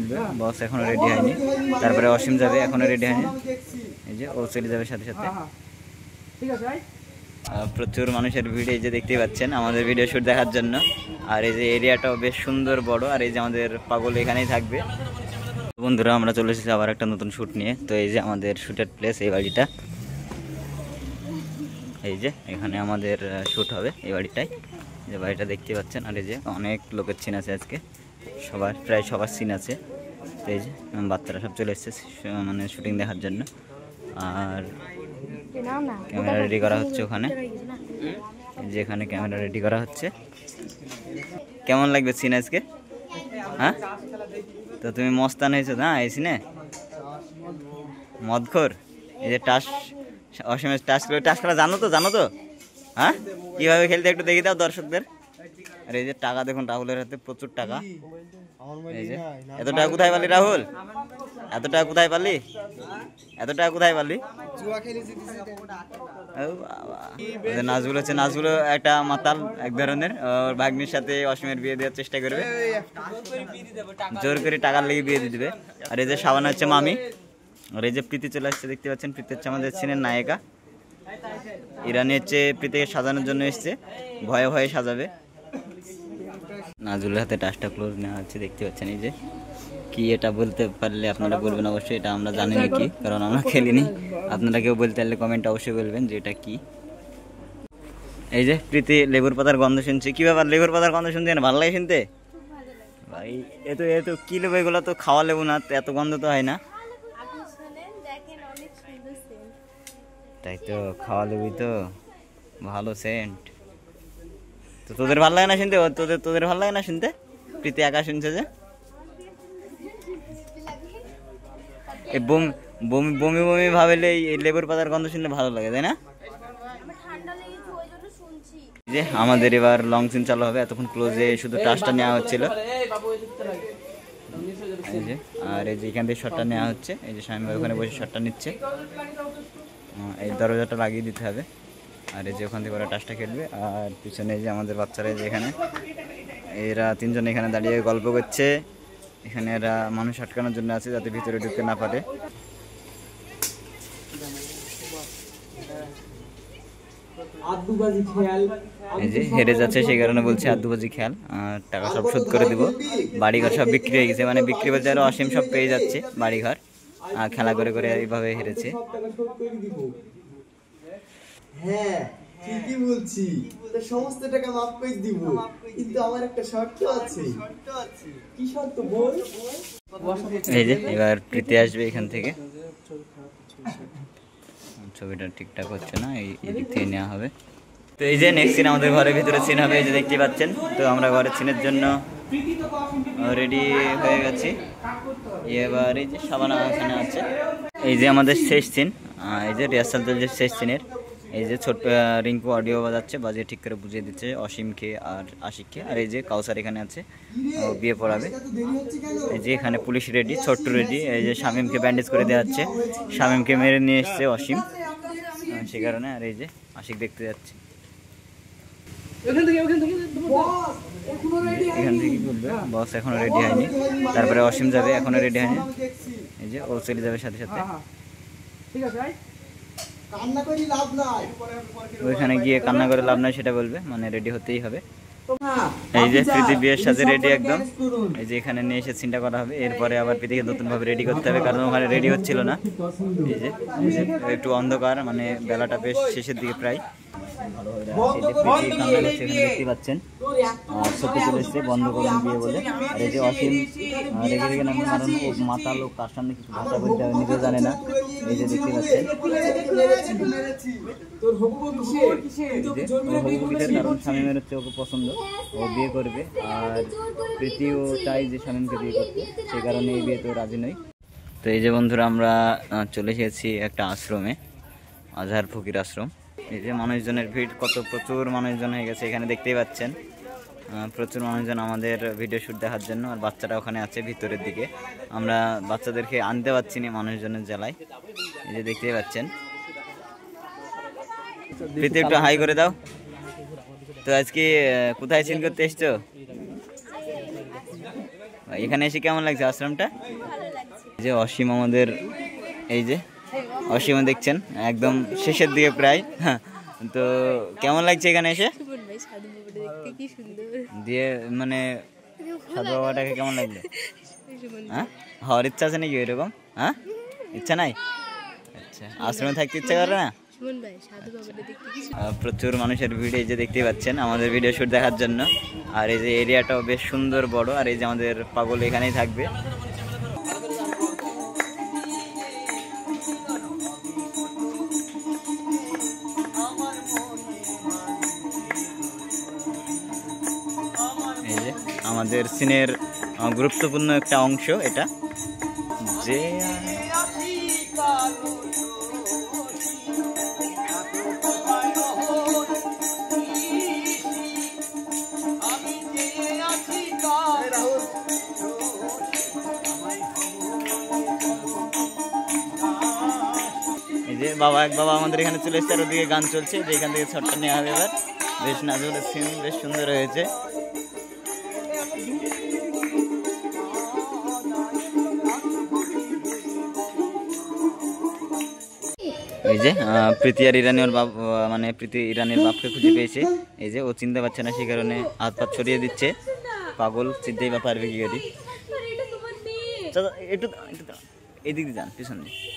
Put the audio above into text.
বলবে বস এখনো রেডি হয়নি, তারপরে অসীম যাবে, এখনো রেডি হয়নি। এই যে ও চলে যাবে সাথে সাথে। প্রচুর মানুষের ভিড় এই যে দেখতেই পাচ্ছেন আমাদের ভিডিও শ্যুট দেখার জন্য। আর এই যে এরিয়াটাও বেশ সুন্দর বড়, আর এই যে আমাদের পাগল এখানেই থাকবে। বন্ধুরা আমরা চলে এসেছি আবার একটা নতুন শ্যুট নিয়ে। তো এই যে আমাদের শ্যুটের প্লেস এই বাড়িটা, এই যে এখানে আমাদের শ্যুট হবে এই বাড়িটায়। যে বাড়িটা দেখতে পাচ্ছেন, আর এই যে অনেক লোকের সিন আছে আজকে, সবার প্রায় সবার সিন আছে। তো এই যে বাচ্চারা সব চলে এসছে মানে শুটিং দেখার জন্য। আর ক্যামেরা রেডি করা হচ্ছে ওখানে, যে এখানে ক্যামেরা রেডি করা হচ্ছে। কেমন লাগবে সিন আজকে? হ্যাঁ, তো তুমি মস্তান হয়েছো না এই সিনে? মদখোর। এই যে টাস অসীমের টাস করা জানো তো? হ্যাঁ, কিভাবে খেলতে একটু দেখে দাও দর্শকদের। আর এই যে টাকা দেখুন, রাহুলের হাতে প্রচুর টাকা। এই যে এত টাকা কোথায় পালি রাহুল? এত টাকা কোথায় পালি? নাজবুল হচ্ছে, নাজবুল একটা মাতাল এক ধরনের। ওর ভাগ্নির সাথে অসীমের বিয়ে দেওয়ার চেষ্টা করবে, জোর করে টাকার লেগে বিয়ে দিয়ে দিবে। আর এই যে শাবানা হচ্ছে মামি। আর এই যে প্রীতি চলে আসছে, দেখতে পাচ্ছেন প্রীতি হচ্ছে আমাদের সিনের নায়িকা। ইরানি হচ্ছে প্রীতিকে সাজানোর জন্য এসছে, ভয়ে ভয়ে সাজাবে। নাজুলের হাতে টাচটা ক্লোজ নেওয়া হচ্ছে, দেখতে পাচ্ছেন। এই যে কি এটা বলতে পারলে আপনারা বলবেন অবশ্যই, এটা আমরা জানি না কি, কারণ আমরা খেলিনি। আপনারা কেউ বলতে পারলে কমেন্ট অবশ্যই বলবেন যে এটা কি। এই যে প্রীতি লেবুর পাতার গন্ধ শুনছে। কি ব্যাপার, লেবুর পাতার গন্ধ শুনতে ভালো লাগে শুনতে? ভাই এত কি লেবু, এগুলো তো খাওয়া লেবু না, এত গন্ধ তো হয় না। তাই তো, খাওয়া লেবুই তো ভালো সেন্ট। তো তোদের ভালো লাগে না শুনতে? তোদের ভালো লাগে না শুনতে? প্রীতি একা শুনছে যে। এই বমি বমি বমি ভাবলে এই লেবুর পাতার গন্ধ শুনলে ভালো লাগে, তাই না? যে আমাদের এবার লং সিন চালু হবে। এতক্ষণ ক্লোজে শুধু টাচটা নেওয়া হচ্ছিল, এই যে। আর এই যে এখান থেকে শটটা নেওয়া হচ্ছে, এই যে স্বামী ভাই ওখানে বসে শটটা নিচ্ছে। এই দরজাটা লাগিয়ে দিতে হবে। আর এই যে ওখান থেকে ওরা টাচটা খেলবে। আর পিছনে এই যে আমাদের বাচ্চারা যে এখানে, এরা তিনজন এখানে দাঁড়িয়ে গল্প করছে। এখানে এরা মানুষ আটকানোর জন্য আছে, যাতে ভিতরে ঢুকতে না পারে। এই যে হেরে যাচ্ছে, সেই কারণে বলছে আদুবাজি খেয়াল। আর টাকা সব শোধ করে দিব। বাড়িঘর সব বিক্রি হয়ে গেছে, মানে বিক্রি বলতে আরো অসীম সব পেয়ে যাচ্ছে বাড়িঘর। আর খেলা করে করে এইভাবে হেরেছে। হ্যাঁ ঠিকই বলছি, সমস্ত টাকা মাফ করে দিব, কিন্তু আমার একটা শর্ত আছে। কি শর্ত বল? এই যে এবার প্রীতি আসবে এখান থেকে। ছবিটা ঠিকঠাক হচ্ছে না, এই দিক থেকে নেওয়া হবে। তো এই যে নেক্সট সিন আমাদের ঘরের ভিতরে সিন হবে, এই যে দেখতে পাচ্ছেন। তো আমরা ঘরের সিনের জন্য রেডি হয়ে গেছি। এবার এই যে শাবানা এখানে আছে। এই যে আমাদের শেষ সিন, এই যে রিহার্সাল চলছে শেষ সিনের। এই যে ছোট্ট রিঙ্কু অডিও বাজিয়ে ঠিক করে বুঝিয়ে দিচ্ছে অসীমকে আর আশিককে। আর এই যে কাউসার এখানে আছে, বিয়ে পড়াবে। এই যে এখানে পুলিশ রেডি, ছোট্ট রেডি। এই যে শামীমকে ব্যান্ডেজ করে দেওয়া হচ্ছে, শামীমকে মেরে নিয়ে এসছে অসীম, সে কারণে। আর এই যে আশিক দেখতে যাচ্ছে এখান থেকে বলবে বস এখনো রেডি হয়নি, তারপরে অসীম যাবে, এখনো রেডি হয়নি। এই যে ও চলে যাবে সাথে সাথে। ওইখানে গিয়ে কান্না করে লাভ নাই, সেটা বলবে, মানে রেডি হতেই হবে। এই যে প্রীতি বিয়ের সাথে রেডি একদম। এই যে এখানে নিয়ে এসে সিনটা করা হবে। এরপরে আবার প্রীতিকে নতুন ভাবে রেডি করতে হবে, কারণ ওখানে রেডি হচ্ছিল না। এই যে একটু অন্ধকার, মানে বেলাটা বেশ শেষের দিকে প্রায়। দেখতে পাচ্ছেন সত্যি চলে এসছে, বন্ধ করুন বিয়ে বলে। আর এই যে অসীম রেগে রেগে নামে, কারণ ও মাতাল লোক, তার সামনে কিছু ভাষা বলতে হবে, নিজেও জানে না। এই যে দেখতে পাচ্ছেন, কারণ শামীমের হচ্ছে ওকে পছন্দ, ও বিয়ে করবে। আর প্রীতিও চাই যে শামীমকে বিয়ে করতে, সেই কারণে এই বিয়ে তো রাজি নই। তো এই যে বন্ধুরা আমরা চলে এসেছি একটা আশ্রমে, আজহার ফকির আশ্রম। এই যে মানুষজনের ভিড়, প্রচুর মানুষজন হয়ে গেছে এখানে, দেখতেই পাচ্ছেন। প্রচুর মানুষজন আমাদের ভিডিও শ্যুট দেখার জন্য। আর বাচ্চারা ওখানে আছে ভিতরের দিকে, আমরা বাচ্চাদেরকে আনতে পারছি না মানুষজনের জ্বালায়। এই যে দেখতেই পাচ্ছেন। প্রীতি একটু হাই করে দাও। তো আজকে কোথায় সিন করতে এসছো? এখানে এসে কেমন লাগছে আশ্রমটা? ভালো লাগছে। এই যে অসীম আমাদের, এই যে অসীম দেখছেন একদম শেষের দিকে প্রায়। হ্যাঁ, তো কেমন লাগছে এখানে এসে? সুমন ভাই সাধু বাবাটা দেখতে কি সুন্দর। দিয়ে মানে সাধু বাবাটাকে কেমন লাগলো? সুমন হ্যাঁ, হওয়ার ইচ্ছা আছে নাকি এরকম? হ্যাঁ, ইচ্ছা নাই? আচ্ছা, আশ্রমে থাকতে ইচ্ছা করে না? সুমন ভাই সাধু বাবাটা দেখতে কি প্রচুর মানুষের ভিড়, এই যে দেখতেই পাচ্ছেন আমাদের ভিডিও শুট দেখার জন্য। আর এই যে এরিয়াটাও বেশ সুন্দর বড়। আর এই যে আমাদের পাগল এখানেই থাকবে। এই যে আমাদের সিনের গুরুত্বপূর্ণ একটা অংশ এটা, যে এই যে বাবা আমাদের এখানে চলে এসছে। আর ওদিকে গান চলছে, যে এখান থেকে শটটা নেওয়া হবে এবার। বেশ নাজুকের সিন বেশ সুন্দর হয়েছে। এই যে প্রীতি আর ইরানি ওর বাপ, মানে প্রীতি ইরানির বাপকে খুঁজে পেয়েছে। এই যে ও চিনতে পারছে না, সেই কারণে হাত পা ছড়িয়ে দিচ্ছে। পাগল চিনতেই বা পারবে কি করি। একটু এদিক দিয়ে যান, পিছন দিয়ে।